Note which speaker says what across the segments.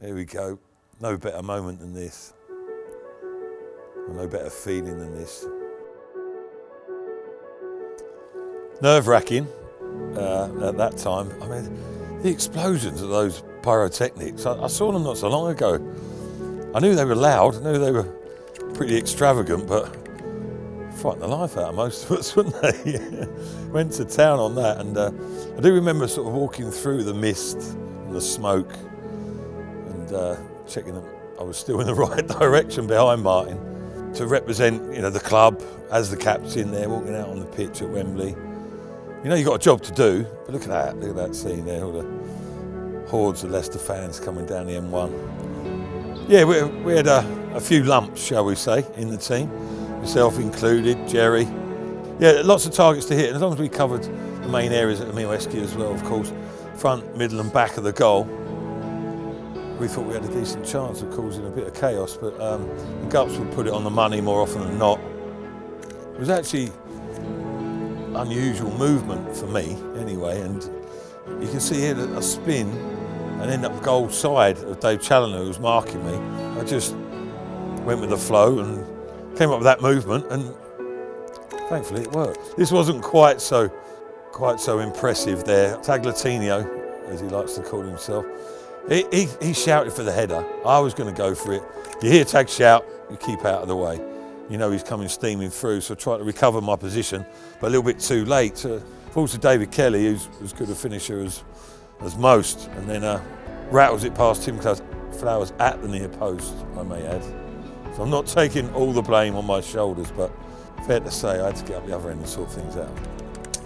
Speaker 1: Here we go. No better moment than this. No better feeling than this. Nerve-wracking at that time. I mean, the explosions of those pyrotechnics, I saw them not so long ago. I knew they were loud, I knew they were pretty extravagant, but frightened the life out of most of us, wouldn't they? Went to town on that, and I do remember sort of walking through the mist and the smoke and checking that I was still in the right direction behind Martin to represent, the club as the captain there, walking out on the pitch at Wembley. You've got a job to do, but look at that scene there, all the hordes of Leicester fans coming down the M1. Yeah, we had a few lumps, shall we say, in the team, myself included, Jerry. Yeah, lots of targets to hit, and as long as we covered the main areas at Emil Esky as well, of course, front, middle and back of the goal, we thought we had a decent chance of causing a bit of chaos, but the Gups would put it on the money more often than not. It was actually unusual movement for me, anyway, and you can see here a spin and end up goal side of Dave Challoner, who was marking me. I just went with the flow and came up with that movement, and thankfully it worked. This wasn't quite so impressive there. Taglatinho, as he likes to call himself, he shouted for the header. I was going to go for it. You hear Tag shout, you keep out of the way. He's coming steaming through, so I tried to recover my position, but a little bit too late. Falls to David Kelly, who's as good a finisher as most, and then rattles it past Tim Flowers at the near post, I may add. So I'm not taking all the blame on my shoulders, but fair to say I had to get up the other end and sort things out.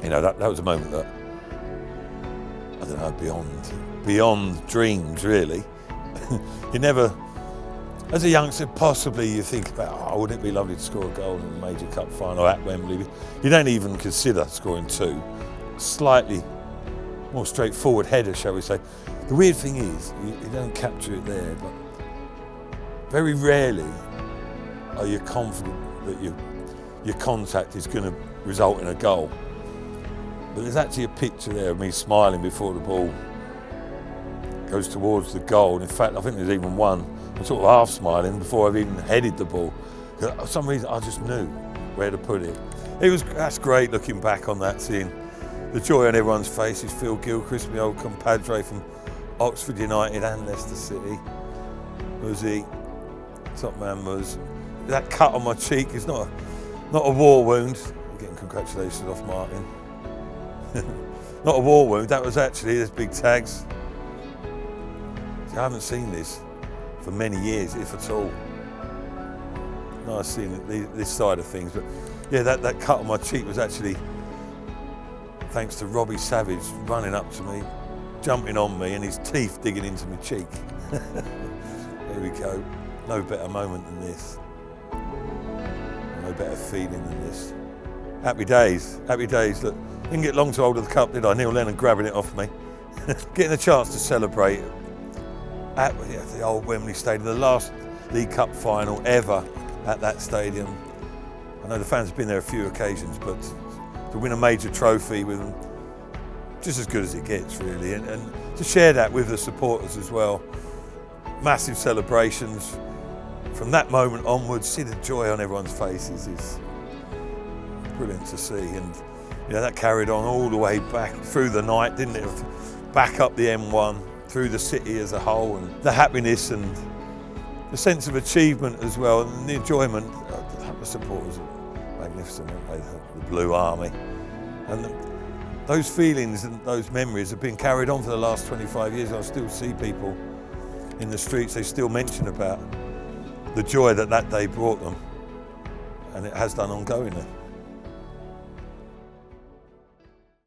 Speaker 1: That was a moment that, I don't know, beyond dreams, really. You never, as a youngster, possibly you think about, wouldn't it be lovely to score a goal in a major cup final at Wembley? You don't even consider scoring two. Slightly more straightforward header, shall we say. The weird thing is, you don't capture it there, but very rarely are you confident that your contact is going to result in a goal. But there's actually a picture there of me smiling before the ball goes towards the goal. And in fact, I think there's even one, I'm sort of half smiling before I've even headed the ball. For some reason, I just knew where to put it. That's great looking back on that, seeing the joy on everyone's faces. Phil Gilchrist, my old compadre from Oxford United and Leicester City. Muzzy, top man Muz. That cut on my cheek is not a war wound. I'm getting congratulations off Martin. Not a war wound, that was actually, there's big tags. See, I haven't seen this for many years, if at all. Nice seeing this side of things, but yeah, that cut on my cheek was actually thanks to Robbie Savage running up to me, jumping on me, and his teeth digging into my cheek. There we go. No better moment than this. No better feeling than this. Happy days, happy days. Look, didn't get long to hold of the cup, did I? Neil Lennon grabbing it off me. Getting a chance to celebrate at the old Wembley Stadium, the last League Cup final ever at that stadium. I know the fans have been there a few occasions, but to win a major trophy with them, just as good as it gets, really, and to share that with the supporters as well. Massive celebrations. From that moment onwards, see the joy on everyone's faces is brilliant to see, and that carried on all the way back through the night, didn't it? Back up the M1, through the city as a whole, and the happiness and the sense of achievement as well, and the enjoyment. The supporters are magnificent, aren't they? The Blue Army. And those feelings and those memories have been carried on for the last 25 years. I still see people in the streets, they still mention about the joy that day brought them, and it has done ongoingly.